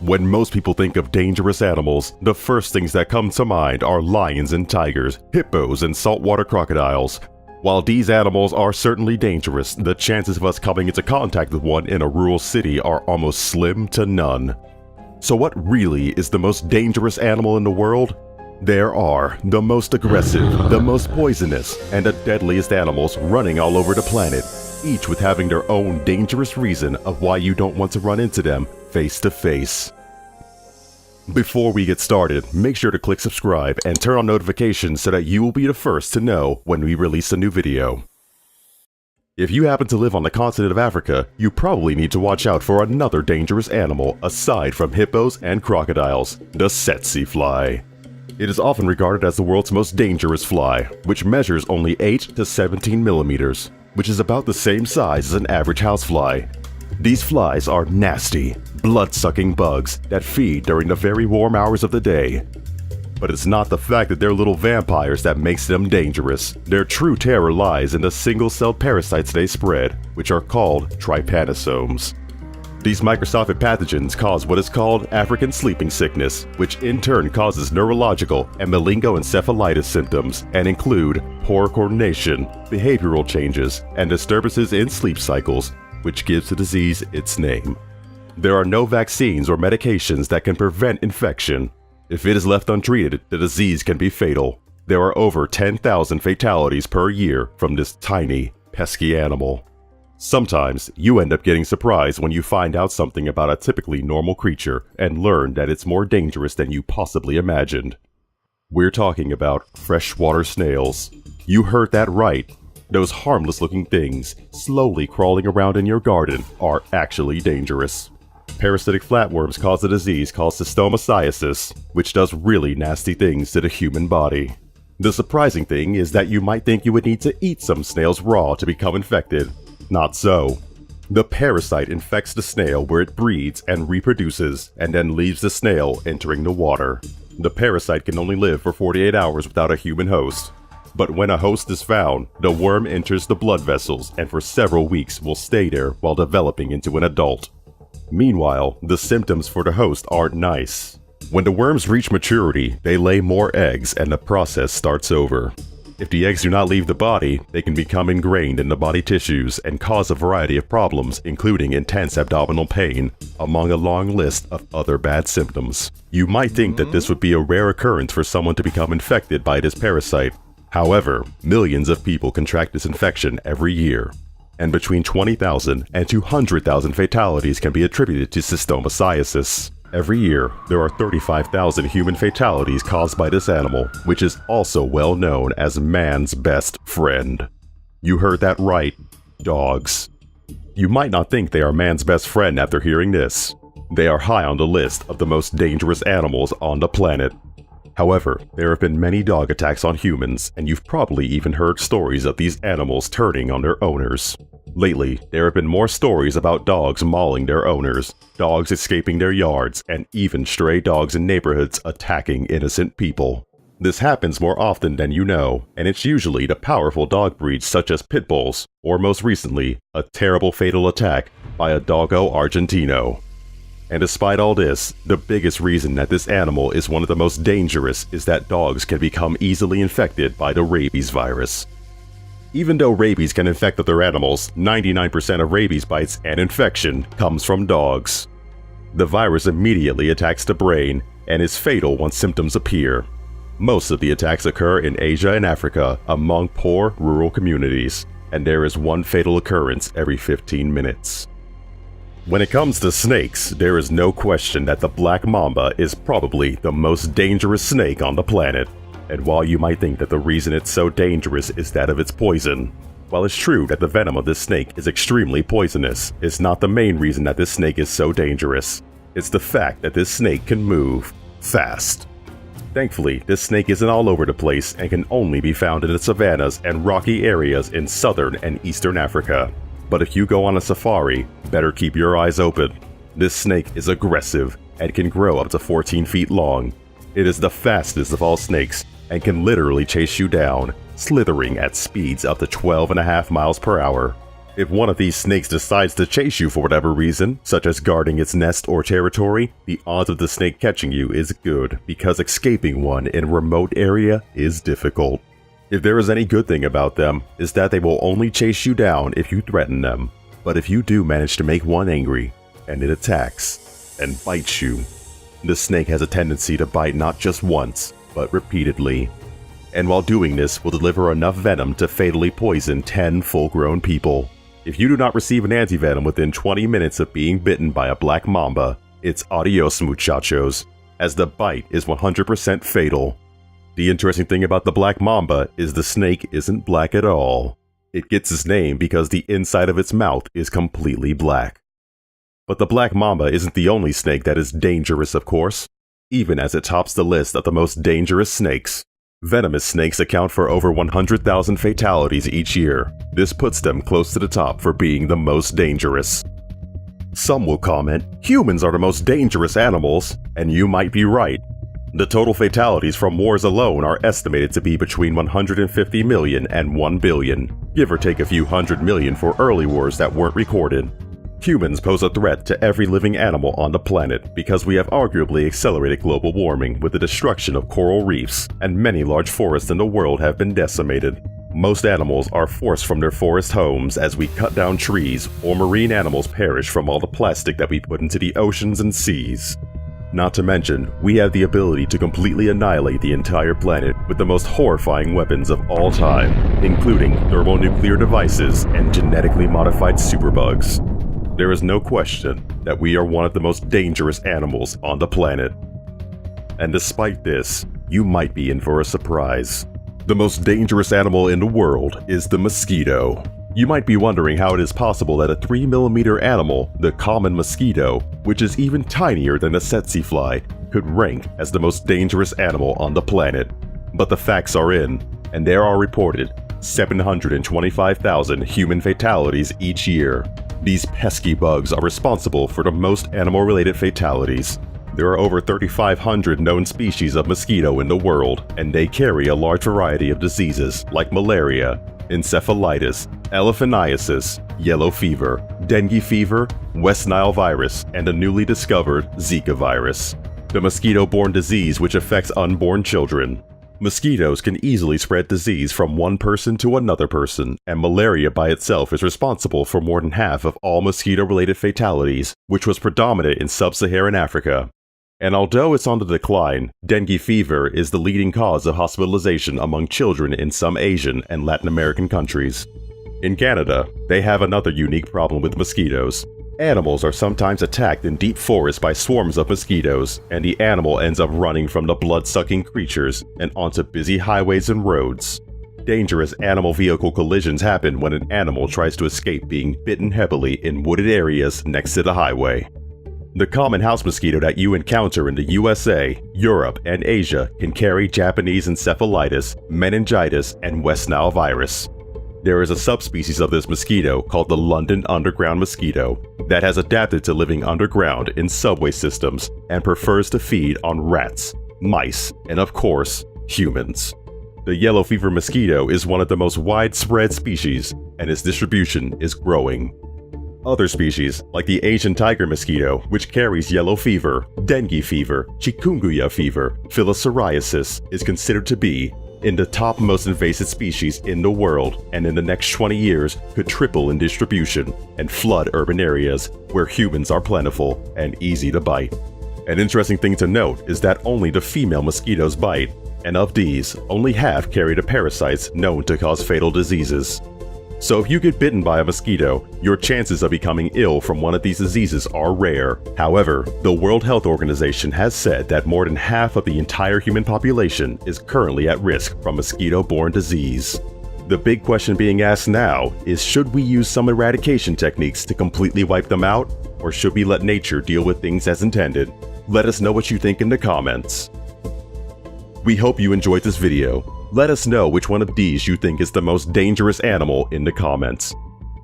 When most people think of dangerous animals, the first things that come to mind are lions and tigers, hippos and saltwater crocodiles. While these animals are certainly dangerous, the chances of us coming into contact with one in a rural city are almost slim to none. So what really is the most dangerous animal in the world? There are the most aggressive, the most poisonous, and the deadliest animals running all over the planet, each with having their own dangerous reason of why you don't want to run into them face to face. Before we get started, make sure to click subscribe and turn on notifications so that you will be the first to know when we release a new video. If you happen to live on the continent of Africa, you probably need to watch out for another dangerous animal aside from hippos and crocodiles, the Tsetse Fly. It is often regarded as the world's most dangerous fly, which measures only 8 to 17 millimeters, which is about the same size as an average housefly. These flies are nasty, blood-sucking bugs that feed during the very warm hours of the day. But it's not the fact that they're little vampires that makes them dangerous. Their true terror lies in the single-celled parasites they spread, which are called Trypanosomes. These microscopic pathogens cause what is called African sleeping sickness, which in turn causes neurological and malingo-encephalitis symptoms and include poor coordination, behavioral changes, and disturbances in sleep cycles, which gives the disease its name. There are no vaccines or medications that can prevent infection. If it is left untreated, the disease can be fatal. There are over 10,000 fatalities per year from this tiny, pesky animal. Sometimes, you end up getting surprised when you find out something about a typically normal creature and learn that it's more dangerous than you possibly imagined. We're talking about freshwater snails. You heard that right. Those harmless-looking things, slowly crawling around in your garden, are actually dangerous. Parasitic flatworms cause a disease called Schistosomiasis, which does really nasty things to the human body. The surprising thing is that you might think you would need to eat some snails raw to become infected. Not so. The parasite infects the snail where it breeds and reproduces, and then leaves the snail entering the water. The parasite can only live for 48 hours without a human host. But when a host is found, the worm enters the blood vessels and for several weeks will stay there while developing into an adult. Meanwhile, the symptoms for the host aren't nice. When the worms reach maturity, they lay more eggs and the process starts over. If the eggs do not leave the body, they can become ingrained in the body tissues and cause a variety of problems, including intense abdominal pain, among a long list of other bad symptoms. You might think that this would be a rare occurrence for someone to become infected by this parasite. However, millions of people contract this infection every year, and between 20,000 and 200,000 fatalities can be attributed to Schistosomiasis. Every year, there are 35,000 human fatalities caused by this animal, which is also well known as man's best friend. You heard that right, dogs. You might not think they are man's best friend after hearing this. They are high on the list of the most dangerous animals on the planet. However, there have been many dog attacks on humans, and you've probably even heard stories of these animals turning on their owners. Lately, there have been more stories about dogs mauling their owners, dogs escaping their yards, and even stray dogs in neighborhoods attacking innocent people. This happens more often than you know, and it's usually the powerful dog breeds such as pit bulls, or most recently, a terrible fatal attack by a doggo argentino. And despite all this, the biggest reason that this animal is one of the most dangerous is that dogs can become easily infected by the rabies virus. Even though rabies can infect other animals, 99% of rabies bites and infection comes from dogs. The virus immediately attacks the brain and is fatal once symptoms appear. Most of the attacks occur in Asia and Africa among poor rural communities, and there is one fatal occurrence every 15 minutes. When it comes to snakes, there is no question that the Black Mamba is probably the most dangerous snake on the planet. And while you might think that the reason it's so dangerous is that of its poison, while it's true that the venom of this snake is extremely poisonous, it's not the main reason that this snake is so dangerous. It's the fact that this snake can move fast. Thankfully, this snake isn't all over the place and can only be found in the savannas and rocky areas in southern and eastern Africa. But if you go on a safari, better keep your eyes open. This snake is aggressive and can grow up to 14 feet long. It is the fastest of all snakes and can literally chase you down, slithering at speeds up to 12.5 miles per hour. If one of these snakes decides to chase you for whatever reason, such as guarding its nest or territory, the odds of the snake catching you is good, because escaping one in a remote area is difficult. If there is any good thing about them, is that they will only chase you down if you threaten them. But if you do manage to make one angry, and it attacks, and bites you, the snake has a tendency to bite not just once, but repeatedly. And while doing this will deliver enough venom to fatally poison 10 full-grown people. If you do not receive an antivenom within 20 minutes of being bitten by a Black Mamba, it's adios muchachos, as the bite is 100% fatal. The interesting thing about the Black Mamba is the snake isn't black at all. It gets its name because the inside of its mouth is completely black. But the Black Mamba isn't the only snake that is dangerous, of course, even as it tops the list of the most dangerous snakes. Venomous snakes account for over 100,000 fatalities each year. This puts them close to the top for being the most dangerous. Some will comment, humans are the most dangerous animals, and you might be right. The total fatalities from wars alone are estimated to be between 150 million and 1 billion, give or take a few hundred million for early wars that weren't recorded. Humans pose a threat to every living animal on the planet because we have arguably accelerated global warming with the destruction of coral reefs, and many large forests in the world have been decimated. Most animals are forced from their forest homes as we cut down trees, or marine animals perish from all the plastic that we put into the oceans and seas. Not to mention, we have the ability to completely annihilate the entire planet with the most horrifying weapons of all time, including thermonuclear devices and genetically modified superbugs. There is no question that we are one of the most dangerous animals on the planet. And despite this, you might be in for a surprise. The most dangerous animal in the world is the mosquito. You might be wondering how it is possible that a 3mm animal, the common mosquito, which is even tinier than the Tsetse Fly, could rank as the most dangerous animal on the planet. But the facts are in, and there are reported 725,000 human fatalities each year. These pesky bugs are responsible for the most animal-related fatalities. There are over 3,500 known species of mosquito in the world, and they carry a large variety of diseases like malaria, encephalitis, elephantiasis, yellow fever, dengue fever, West Nile virus, and the newly discovered Zika virus, the mosquito-borne disease which affects unborn children. Mosquitoes can easily spread disease from one person to another person, and malaria by itself is responsible for more than half of all mosquito-related fatalities, which was predominant in sub-Saharan Africa. And although it's on the decline, dengue fever is the leading cause of hospitalization among children in some Asian and Latin American countries. In Canada, they have another unique problem with mosquitoes. Animals are sometimes attacked in deep forests by swarms of mosquitoes, and the animal ends up running from the blood-sucking creatures and onto busy highways and roads. Dangerous animal vehicle collisions happen when an animal tries to escape being bitten heavily in wooded areas next to the highway. The common house mosquito that you encounter in the USA, Europe, and Asia can carry Japanese encephalitis, meningitis, and West Nile virus. There is a subspecies of this mosquito called the London underground mosquito that has adapted to living underground in subway systems and prefers to feed on rats, mice, and of course, humans. The yellow fever mosquito is one of the most widespread species, and its distribution is growing. Other species, like the Asian tiger mosquito, which carries yellow fever, dengue fever, chikungunya fever, filariasis, is considered to be in the top most invasive species in the world, and in the next 20 years could triple in distribution and flood urban areas where humans are plentiful and easy to bite. An interesting thing to note is that only the female mosquitoes bite, and of these, only half carry the parasites known to cause fatal diseases. So if you get bitten by a mosquito, your chances of becoming ill from one of these diseases are rare. However, the World Health Organization has said that more than half of the entire human population is currently at risk from mosquito-borne disease. The big question being asked now is, should we use some eradication techniques to completely wipe them out, or should we let nature deal with things as intended? Let us know what you think in the comments. We hope you enjoyed this video. Let us know which one of these you think is the most dangerous animal in the comments.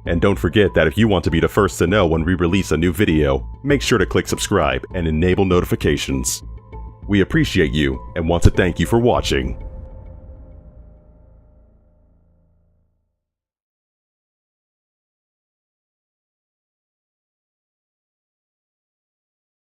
And don't forget that if you want to be the first to know when we release a new video, make sure to click subscribe and enable notifications. We appreciate you and want to thank you for watching.